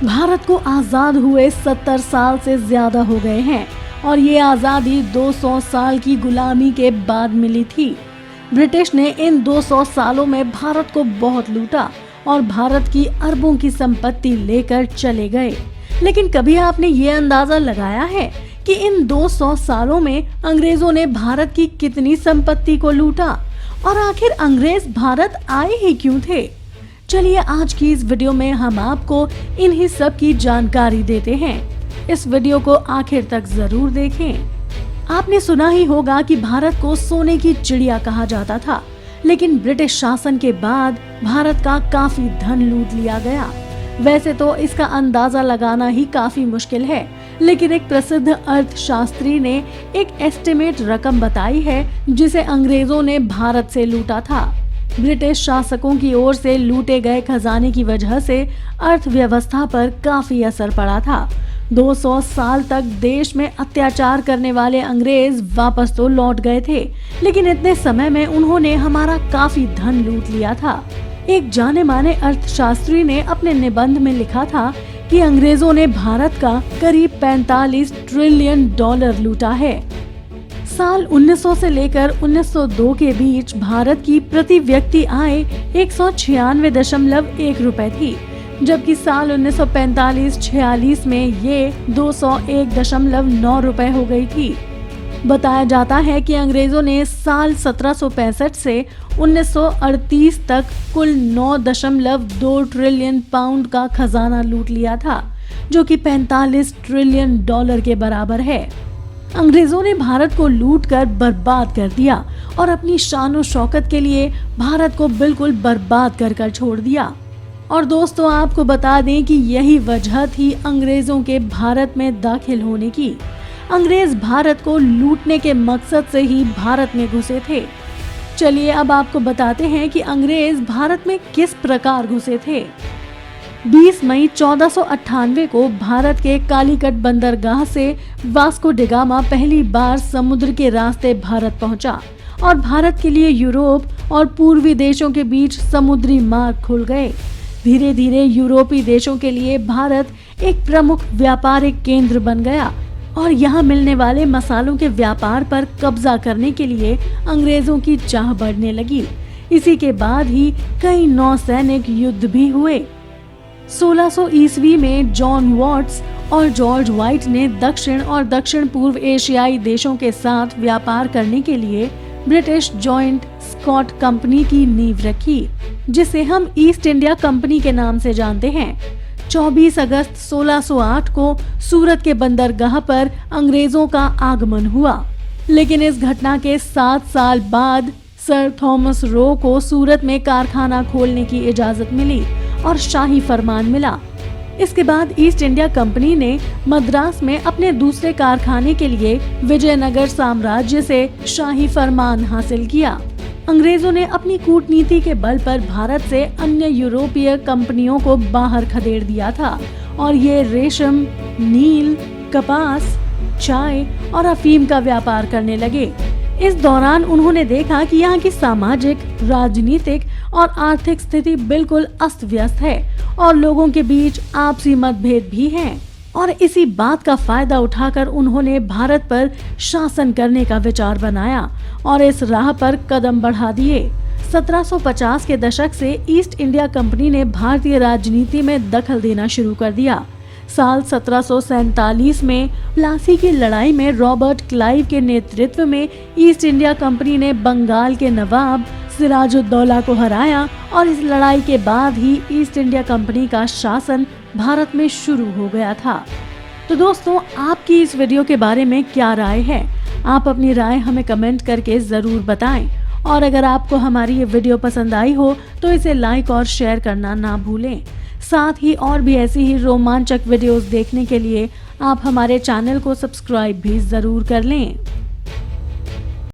भारत को आजाद हुए 70 साल से ज्यादा हो गए हैं और ये आजादी 200 साल की गुलामी के बाद मिली थी। ब्रिटिश ने इन 200 सालों में भारत को बहुत लूटा और भारत की अरबों की संपत्ति लेकर चले गए। लेकिन कभी आपने ये अंदाजा लगाया है कि इन 200 सालों में अंग्रेजों ने भारत की कितनी संपत्ति को लूटा और आखिर अंग्रेज भारत आए ही क्यों थे? चलिए आज की इस वीडियो में हम आपको इन्हीं सब की जानकारी देते हैं। इस वीडियो को आखिर तक जरूर देखें। आपने सुना ही होगा कि भारत को सोने की चिड़िया कहा जाता था, लेकिन ब्रिटिश शासन के बाद भारत का काफी धन लूट लिया गया। वैसे तो इसका अंदाजा लगाना ही काफी मुश्किल है, लेकिन एक प्रसिद्ध अर्थशास्त्री ने एक एस्टिमेट रकम बताई है जिसे अंग्रेजों ने भारत से लूटा था। ब्रिटिश शासकों की ओर से लूटे गए खजाने की वजह से अर्थव्यवस्था पर काफी असर पड़ा था। 200 साल तक देश में अत्याचार करने वाले अंग्रेज वापस तो लौट गए थे, लेकिन इतने समय में उन्होंने हमारा काफी धन लूट लिया था। एक जाने माने अर्थशास्त्री ने अपने निबंध में लिखा था कि अंग्रेजों ने भारत का करीब 45 ट्रिलियन डॉलर लूटा है। साल 1900 से लेकर 1902 के बीच भारत की प्रति व्यक्ति आय 196.1 रुपए थी, जबकि साल 1945-46 में ये 201.9 रुपए हो गई थी। बताया जाता है कि अंग्रेजों ने साल 1765 से 1938 तक कुल 9.2 ट्रिलियन पाउंड का खजाना लूट लिया था, जो कि 45 ट्रिलियन डॉलर के बराबर है। अंग्रेजों ने भारत को लूटकर बर्बाद कर दिया और अपनी शान और शौकत के लिए भारत को बिल्कुल बर्बाद कर छोड़ दिया। और दोस्तों, आपको बता दें कि यही वजह थी अंग्रेजों के भारत में दाखिल होने की। अंग्रेज भारत को लूटने के मकसद से ही भारत में घुसे थे। चलिए अब आपको बताते हैं कि अंग्रेज भारत में किस प्रकार घुसे थे। 20 मई 1498 को भारत के कालीकट बंदरगाह से वास्को डी गामा पहली बार समुद्र के रास्ते भारत पहुंचा और भारत के लिए यूरोप और पूर्वी देशों के बीच समुद्री मार्ग खुल गए। धीरे धीरे यूरोपीय देशों के लिए भारत एक प्रमुख व्यापारिक केंद्र बन गया और यहाँ मिलने वाले मसालों के व्यापार पर कब्जा करने के लिए अंग्रेजों की चाह बढ़ने लगी। इसी के बाद ही कई नौसैनिक युद्ध भी हुए। 1600 ईस्वी में जॉन वॉट्स और जॉर्ज व्हाइट ने दक्षिण और दक्षिण पूर्व एशियाई देशों के साथ व्यापार करने के लिए ब्रिटिश जॉइंट स्कॉट कंपनी की नींव रखी, जिसे हम ईस्ट इंडिया कंपनी के नाम से जानते हैं। 24 अगस्त 1608 को सूरत के बंदरगाह पर अंग्रेजों का आगमन हुआ, लेकिन इस घटना के 7 साल बाद सर थॉमस रो को सूरत में कारखाना खोलने की इजाजत मिली और शाही फरमान मिला। इसके बाद ईस्ट इंडिया कंपनी ने मद्रास में अपने दूसरे कारखाने के लिए विजयनगर साम्राज्य से शाही फरमान हासिल किया। अंग्रेजों ने अपनी कूटनीति के बल पर भारत से अन्य यूरोपीय कंपनियों को बाहर खदेड़ दिया था और ये रेशम, नील, कपास, चाय और अफीम का व्यापार करने लगे। इस दौरान उन्होंने देखा कि यहाँ की सामाजिक, राजनीतिक और आर्थिक स्थिति बिल्कुल अस्त व्यस्त है और लोगों के बीच आपसी मतभेद भी हैं। और इसी बात का फायदा उठाकर उन्होंने भारत पर शासन करने का विचार बनाया और इस राह पर कदम बढ़ा दिए। 1750 के दशक से ईस्ट इंडिया कंपनी ने भारतीय राजनीति में दखल देना शुरू कर दिया। साल 1747 में प्लासी की लड़ाई में रॉबर्ट क्लाइव के नेतृत्व में ईस्ट इंडिया कंपनी ने बंगाल के नवाब सिराजुद्दौला को हराया और इस लड़ाई के बाद ही ईस्ट इंडिया कंपनी का शासन भारत में शुरू हो गया था। तो दोस्तों, आपकी इस वीडियो के बारे में क्या राय है? आप अपनी राय हमें कमेंट करके जरूर बताएं और अगर आपको हमारी ये वीडियो पसंद आई हो तो इसे लाइक और शेयर करना ना भूलें। साथ ही और भी ऐसी ही रोमांचक वीडियोस देखने के लिए आप हमारे चैनल को सब्सक्राइब भी जरूर कर लें।